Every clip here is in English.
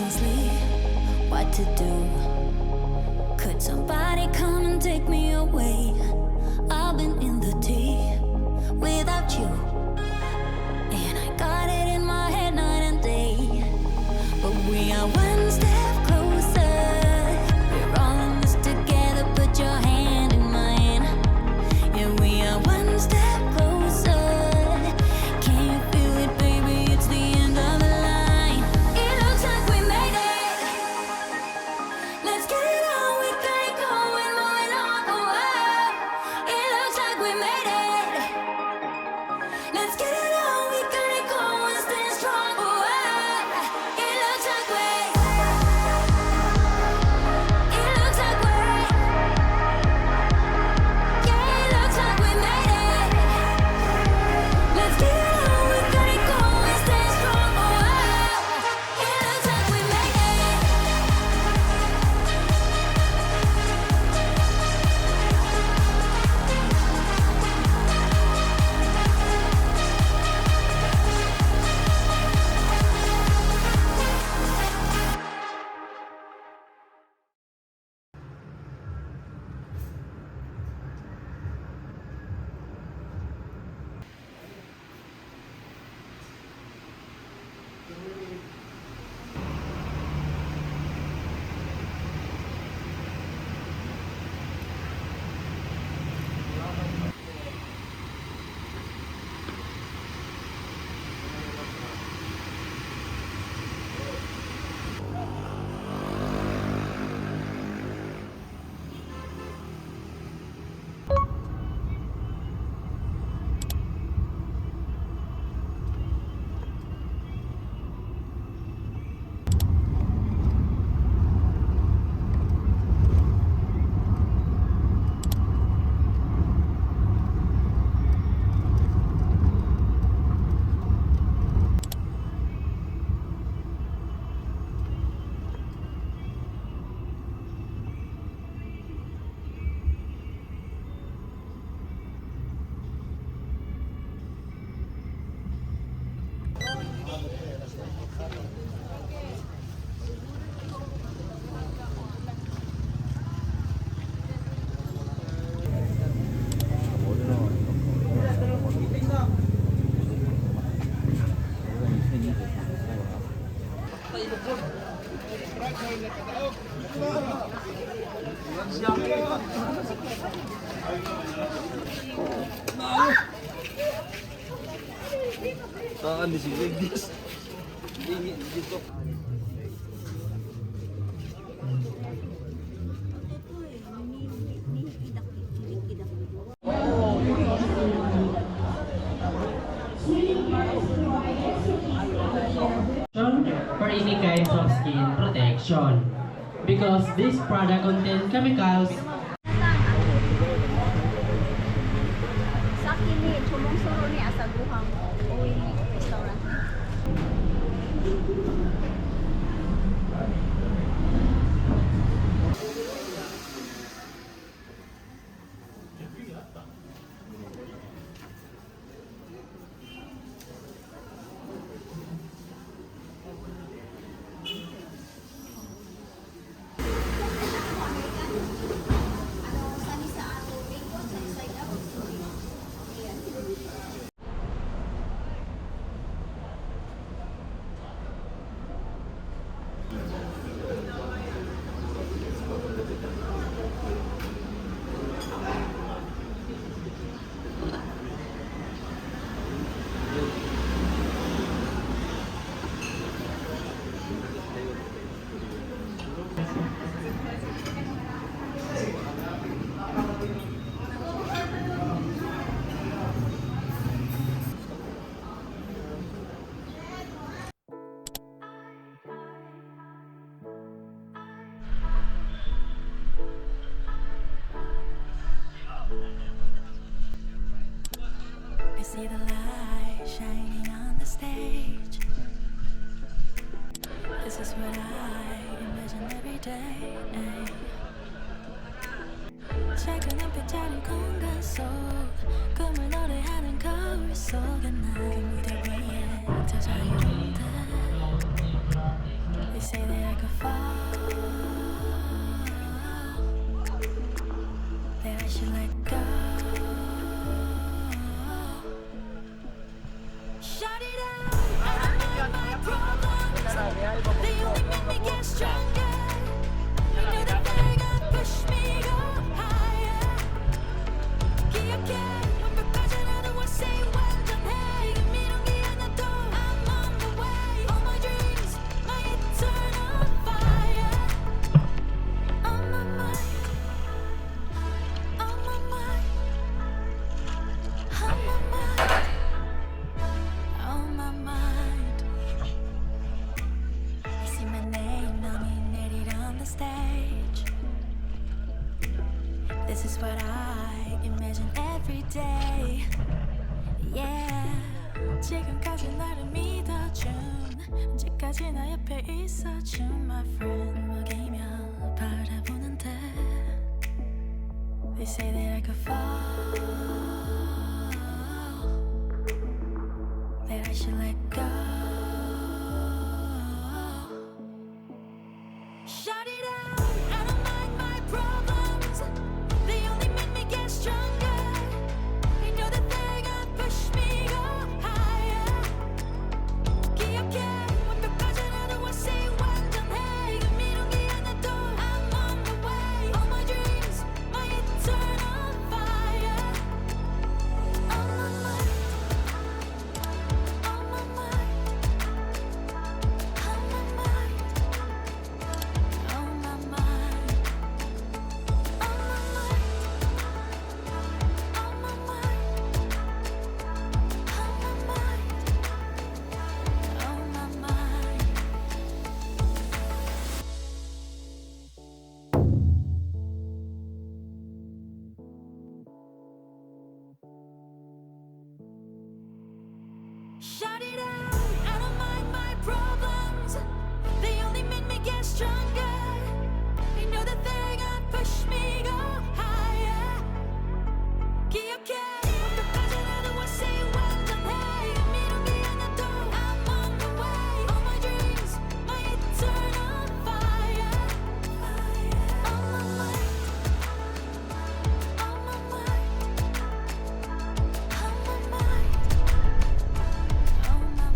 sleep. What to do? Could somebody come and take me away? I've been in the deep without you, and I got it in my head night and day. But we are one step closer. We're all in this together. Put your hand in mine. Yeah, we are one step closer. Can you feel it, baby? It's the end of the line. It looks like we made it. Let's get it on. We got it going, moving on. Oh, oh. It looks like we made it. Let's get it on. We got it going, staying strong. Oh, oh. It looks like we. It looks like we. Yeah, it looks like we made it. Let's get it on. We got it going, staying strong. Oh, oh. It looks like we made it. Takan di si Gregis. Hindi dito. For any kinds of skin protection because this product contains chemicals Sa kini, sumungsuro ni asaguhang oil restaurant. I see the light shining on the stage. This is what I envision every day. 최근엔 빛자리 공간 속 꿈을 노래하는 거울 속에 난 무대 위에 저 자유로운데 They say that 지금까지 나를 믿어준 언제까지 나 옆에 있어준 my friend 먹이며 바라보는데 They say that I could fall That I should let go Shout it out, I don't mind my problems They only make me get stronger I know that they're gonna push me go higher 기억해 완벽하지 않아도 I say 완전해 이건 미룬 게 하나도 I'm on the way All my dreams, my eternal fire On my mind On my mind On my mind On my mind On my mind On my mind On my mind On my mind Shout it out, I don't mind my problems They only make me get stronger I know that they're gonna push me go higher 기억해 완벽하지 않아도 I say 완전해 이건 미룬 게 하나도 I'm on the way All my dreams, my eternal fire On my mind On my mind On my mind On my mind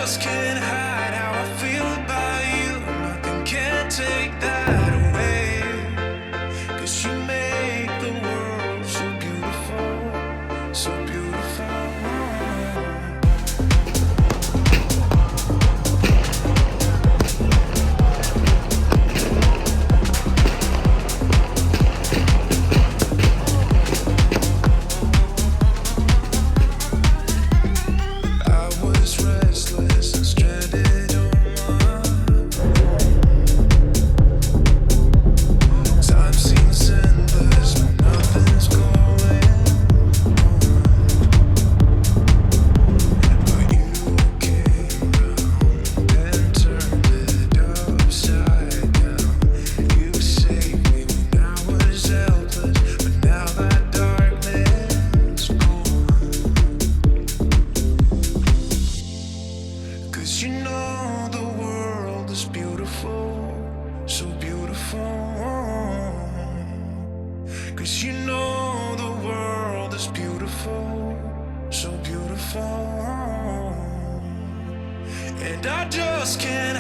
just can't hide how I feel about you. Nothing can take that away. 'Cause you make the world so beautiful, so beautiful. I was restless and stranded on my own. Time seems endless, but nothing's going on. But you came round and turned it upside down. You saved me when I was helpless, but now that darkness gone. 'Cause you know the world is beautiful, so beautiful. 'Cause you know the world is beautiful, so beautiful. And I just can't